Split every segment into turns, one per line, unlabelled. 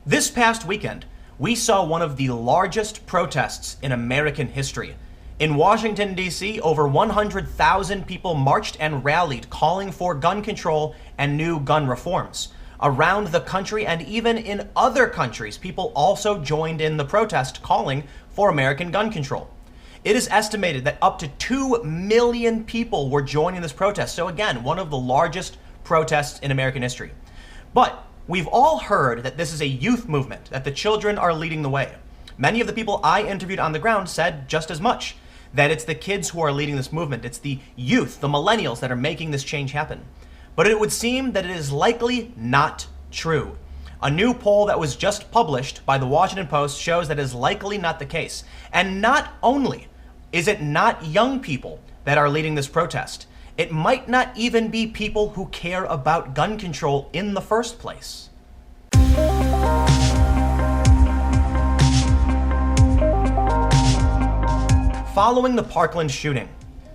This past weekend, we saw one of the largest protests in American history. In Washington, D.C., over 100,000 people marched and rallied calling for gun control and new gun reforms. Around the country and even in other countries, people also joined in the protest calling for American gun control. It is estimated that up to 2 million people were joining this protest. So again, one of the largest protests in American history. But we've all heard that this is a youth movement, that the children are leading the way. Many of the people I interviewed on the ground said just as much, that it's the kids who are leading this movement. It's the youth, the millennials, that are making this change happen. But it would seem that it is likely not true. A new poll that was just published by the Washington Post shows that it is likely not the case. And not only is it not young people that are leading this protest, it might not even be people who care about gun control in the first place. Following the Parkland shooting,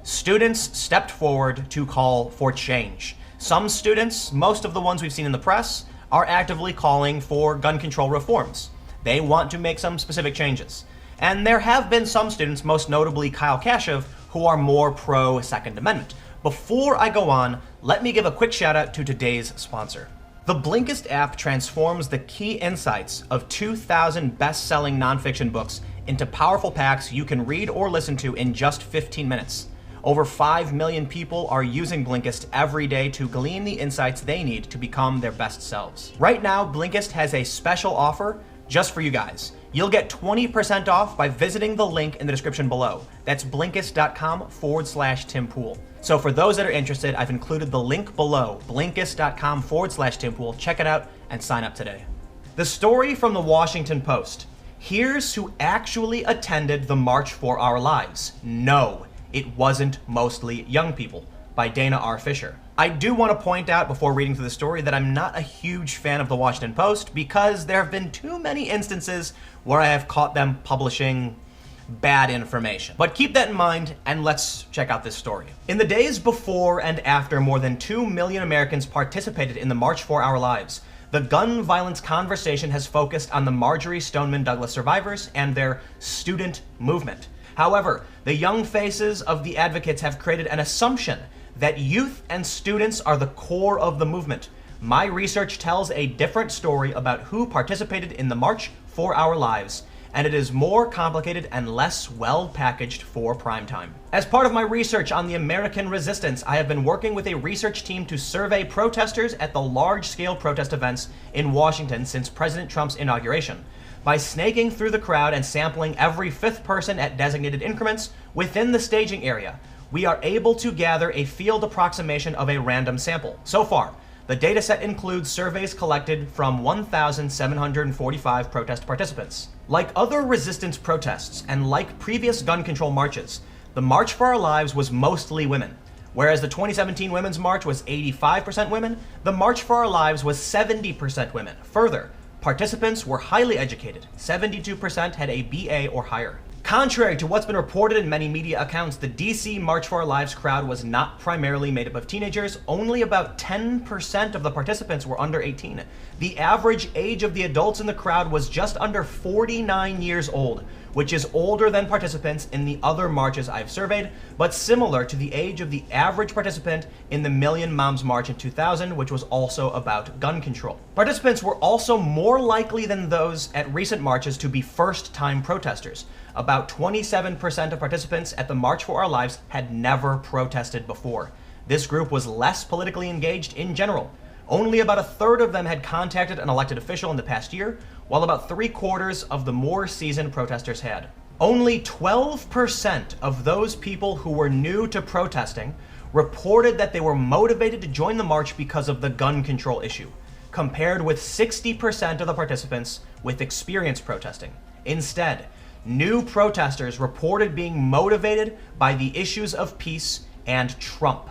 students stepped forward to call for change. Some students, most of the ones we've seen in the press, are actively calling for gun control reforms. They want to make some specific changes. And there have been some students, most notably Kyle Kashev, who are more pro-Second Amendment. Before I go on, let me give a quick shout out to today's sponsor. The Blinkist app transforms the key insights of 2,000 best-selling nonfiction books into powerful packs you can read or listen to in just 15 minutes. Over 5 million people are using Blinkist every day to glean the insights they need to become their best selves. Right now, Blinkist has a special offer just for you guys. You'll get 20% off by visiting the link in the description below. That's Blinkist.com/Tim Pool. So for those that are interested, I've included the link below, Blinkist.com/Tim Pool. Check it out and sign up today. The story from the Washington Post. Here's who actually attended the March for Our Lives. No, it wasn't mostly young people, by Dana R. Fisher. I do want to point out before reading through the story that I'm not a huge fan of the Washington Post because there have been too many instances where I have caught them publishing bad information. But keep that in mind and let's check out this story. In the days before and after more than 2 million Americans participated in the March for Our Lives, the gun violence conversation has focused on the Marjory Stoneman Douglas survivors and their student movement. However, the young faces of the advocates have created an assumption that youth and students are the core of the movement. My research tells a different story about who participated in the March for Our Lives, and it is more complicated and less well-packaged for primetime. As part of my research on the American resistance, I have been working with a research team to survey protesters at the large-scale protest events in Washington since President Trump's inauguration. By snaking through the crowd and sampling every fifth person at designated increments within the staging area, we are able to gather a field approximation of a random sample. So far, the dataset includes surveys collected from 1,745 protest participants. Like other resistance protests and like previous gun control marches, the March for Our Lives was mostly women. Whereas the 2017 Women's March was 85% women, the March for Our Lives was 70% women. Further, participants were highly educated. 72% had a BA or higher. Contrary to what's been reported in many media accounts, the DC March for Our Lives crowd was not primarily made up of teenagers. Only about 10% of the participants were under 18. The average age of the adults in the crowd was just under 49 years old, which is older than participants in the other marches I've surveyed, but similar to the age of the average participant in the Million Moms March in 2000, which was also about gun control. Participants were also more likely than those at recent marches to be first-time protesters. About 27% of participants at the March for Our Lives had never protested before. This group was less politically engaged in general. Only about a third of them had contacted an elected official in the past year, while about 3/4 of the more seasoned protesters had. Only 12% of those people who were new to protesting reported that they were motivated to join the march because of the gun control issue, compared with 60% of the participants with experience protesting. Instead, new protesters reported being motivated by the issues of peace and Trump,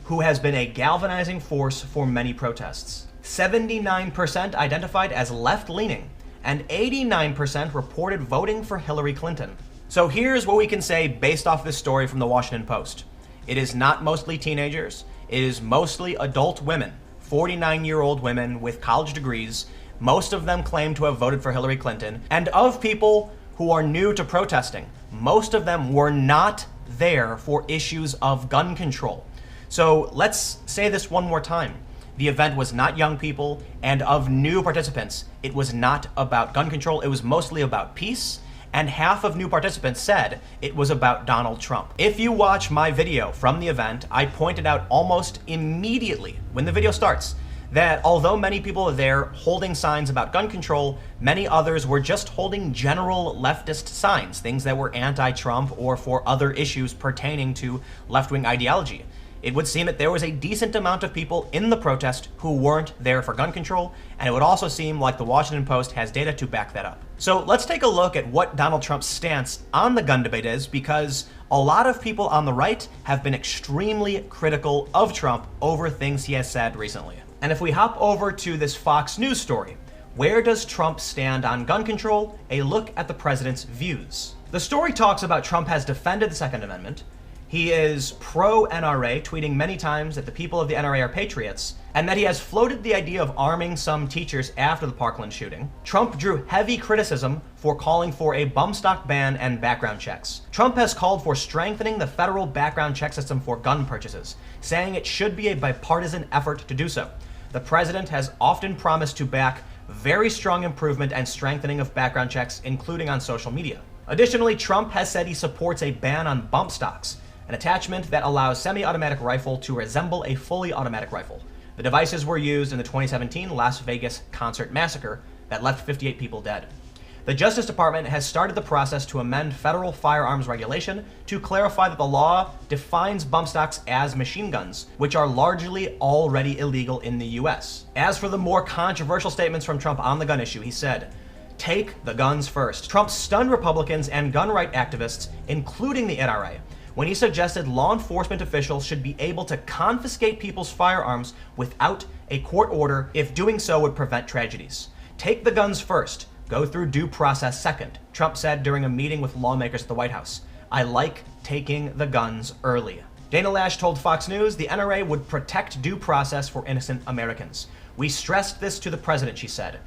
who has been a galvanizing force for many protests. 79% identified as left-leaning, and 89% reported voting for Hillary Clinton. So here's what we can say based off this story from the Washington Post. It is not mostly teenagers. It is mostly adult women, 49-year-old women with college degrees, Most of them claim to have voted for Hillary Clinton. And of people who are new to protesting, most of them were not there for issues of gun control. So let's say this one more time. The event was not young people, and of new participants, it was not about gun control. It was mostly about peace, and half of new participants said it was about Donald Trump. If you watch my video from the event, I pointed out almost immediately when the video starts that although many people are there holding signs about gun control, many others were just holding general leftist signs, things that were anti-Trump or for other issues pertaining to left-wing ideology. It would seem that there was a decent amount of people in the protest who weren't there for gun control, and it would also seem like the Washington Post has data to back that up. So let's take a look at what Donald Trump's stance on the gun debate is, because a lot of people on the right have been extremely critical of Trump over things he has said recently. And if we hop over to this Fox News story, where does Trump stand on gun control? A look at the president's views. The story talks about Trump has defended the Second Amendment. He is pro-NRA, tweeting many times that the people of the NRA are patriots, and that he has floated the idea of arming some teachers after the Parkland shooting. Trump drew heavy criticism for calling for a bump stock ban and background checks. Trump has called for strengthening the federal background check system for gun purchases, saying it should be a bipartisan effort to do so. The president has often promised to back very strong improvement and strengthening of background checks, including on social media. Additionally, Trump has said he supports a ban on bump stocks, an attachment that allows semi-automatic rifle to resemble a fully automatic rifle. The devices were used in the 2017 Las Vegas concert massacre that left 58 people dead. The Justice Department has started the process to amend federal firearms regulation to clarify that the law defines bump stocks as machine guns, which are largely already illegal in the US. As for the more controversial statements from Trump on the gun issue, he said, "Take the guns first." Trump stunned Republicans and gun right activists, including the NRA, when he suggested law enforcement officials should be able to confiscate people's firearms without a court order if doing so would prevent tragedies. "Take the guns first. Go through due process second," Trump said during a meeting with lawmakers at the White House. "I like taking the guns early." Dana Lash told Fox News the NRA would protect due process for innocent Americans. "We stressed this to the president," she said.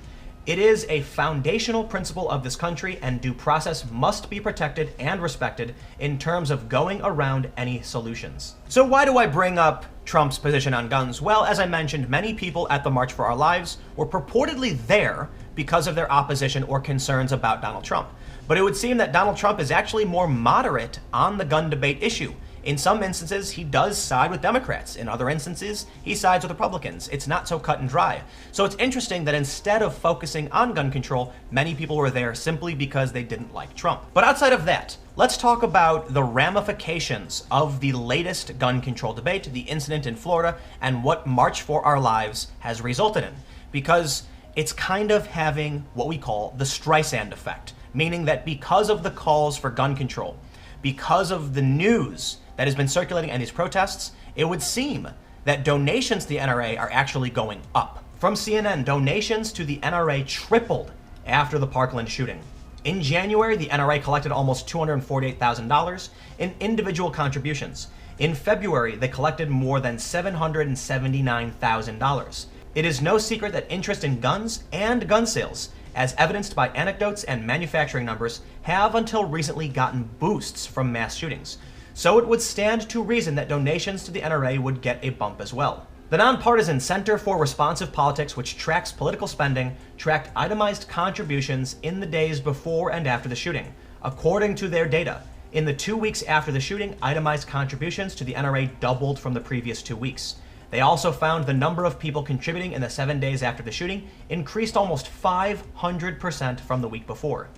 "It is a foundational principle of this country, and due process must be protected and respected in terms of going around any solutions." So why do I bring up Trump's position on guns? Well, as I mentioned, many people at the March for Our Lives were purportedly there because of their opposition or concerns about Donald Trump. But it would seem that Donald Trump is actually more moderate on the gun debate issue. In some instances, he does side with Democrats. In other instances, he sides with Republicans. It's not so cut and dry. So it's interesting that instead of focusing on gun control, many people were there simply because they didn't like Trump. But outside of that, let's talk about the ramifications of the latest gun control debate, the incident in Florida, and what March for Our Lives has resulted in. Because it's kind of having what we call the Streisand effect, meaning that because of the calls for gun control, because of the news that has been circulating in these protests, it would seem that donations to the NRA are actually going up. From CNN, donations to the NRA tripled after the Parkland shooting. In January, the NRA collected almost $248,000 in individual contributions. In February, they collected more than $779,000. It is no secret that interest in guns and gun sales, as evidenced by anecdotes and manufacturing numbers, have until recently gotten boosts from mass shootings. So it would stand to reason that donations to the NRA would get a bump as well. The nonpartisan Center for Responsive Politics, which tracks political spending, tracked itemized contributions in the days before and after the shooting. According to their data, in the 2 weeks after the shooting, itemized contributions to the NRA doubled from the previous 2 weeks. They also found the number of people contributing in the 7 days after the shooting increased almost 500% from the week before.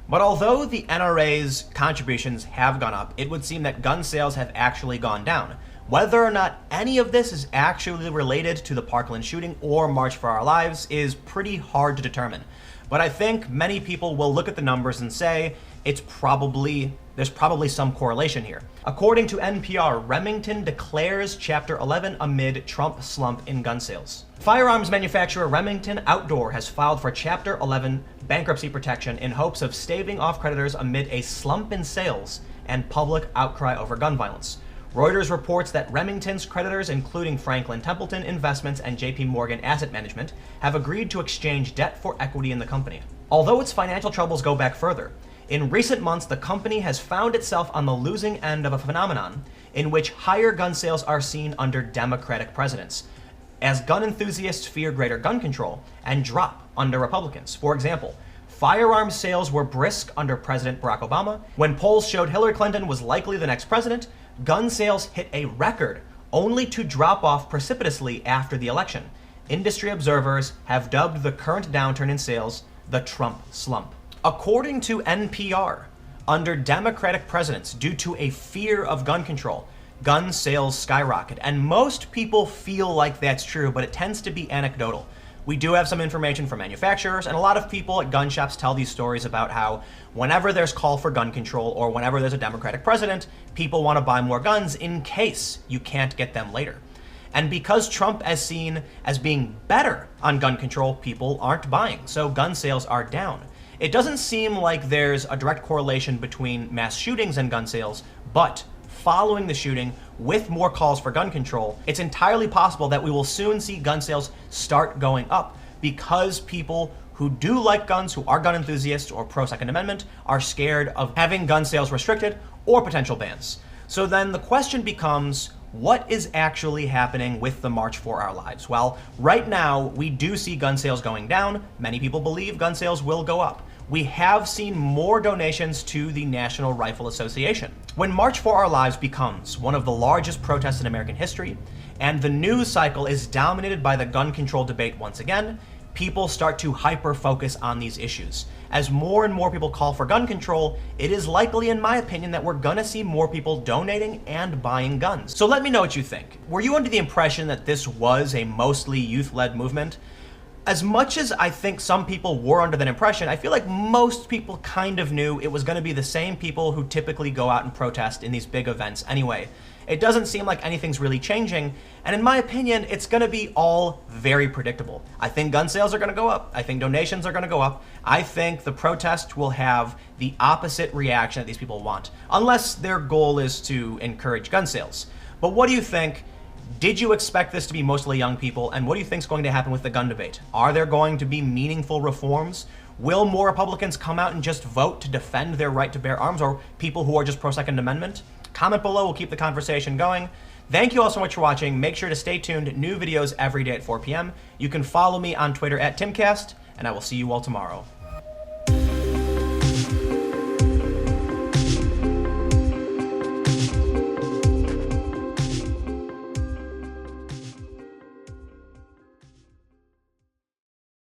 But although the NRA's contributions have gone up, it would seem that gun sales have actually gone down. Whether or not any of this is actually related to the Parkland shooting or March for Our Lives is pretty hard to determine. But I think many people will look at the numbers and say there's probably some correlation here. According to NPR, Remington declares Chapter 11 amid Trump slump in gun sales. Firearms manufacturer Remington Outdoor has filed for Chapter 11 bankruptcy protection in hopes of staving off creditors amid a slump in sales and public outcry over gun violence. Reuters reports that Remington's creditors, including Franklin Templeton Investments and JP Morgan Asset Management, have agreed to exchange debt for equity in the company. Although its financial troubles go back further, in recent months the company has found itself on the losing end of a phenomenon in which higher gun sales are seen under Democratic presidents, as gun enthusiasts fear greater gun control and drop under Republicans. For example, firearms sales were brisk under President Barack Obama. When polls showed Hillary Clinton was likely the next president, gun sales hit a record, only to drop off precipitously after the election. Industry observers have dubbed the current downturn in sales the Trump slump. According to NPR, under Democratic presidents, due to a fear of gun control, gun sales skyrocket. And most people feel like that's true, but it tends to be anecdotal. We do have some information from manufacturers, and a lot of people at gun shops tell these stories about how whenever there's call for gun control or whenever there's a Democratic president, people want to buy more guns in case you can't get them later. And because Trump is seen as being better on gun control, people aren't buying, so gun sales are down. It doesn't seem like there's a direct correlation between mass shootings and gun sales, but following the shooting, with more calls for gun control, it's entirely possible that we will soon see gun sales start going up because people who do like guns, who are gun enthusiasts or pro-Second Amendment, are scared of having gun sales restricted or potential bans. So then the question becomes, what is actually happening with the March for Our Lives? Well, right now, we do see gun sales going down. Many people believe gun sales will go up. We have seen more donations to the National Rifle Association. When March for Our Lives becomes one of the largest protests in American history, and the news cycle is dominated by the gun control debate once again, people start to hyper-focus on these issues. As more and more people call for gun control, it is likely, in my opinion, that we're gonna see more people donating and buying guns. So let me know what you think. Were you under the impression that this was a mostly youth-led movement? As much as I think some people were under that impression, I feel like most people kind of knew it was going to be the same people who typically go out and protest in these big events anyway. It doesn't seem like anything's really changing, and in my opinion, it's going to be all very predictable. I think gun sales are going to go up. I think donations are going to go up. I think the protest will have the opposite reaction that these people want, unless their goal is to encourage gun sales. But what do you think? Did you expect this to be mostly young people? And what do you think is going to happen with the gun debate? Are there going to be meaningful reforms? Will more Republicans come out and just vote to defend their right to bear arms, or people who are just pro-Second Amendment? Comment below, we'll keep the conversation going. Thank you all so much for watching. Make sure to stay tuned. New videos every day at 4 p.m. You can follow me on Twitter at Timcast, and I will see you all tomorrow.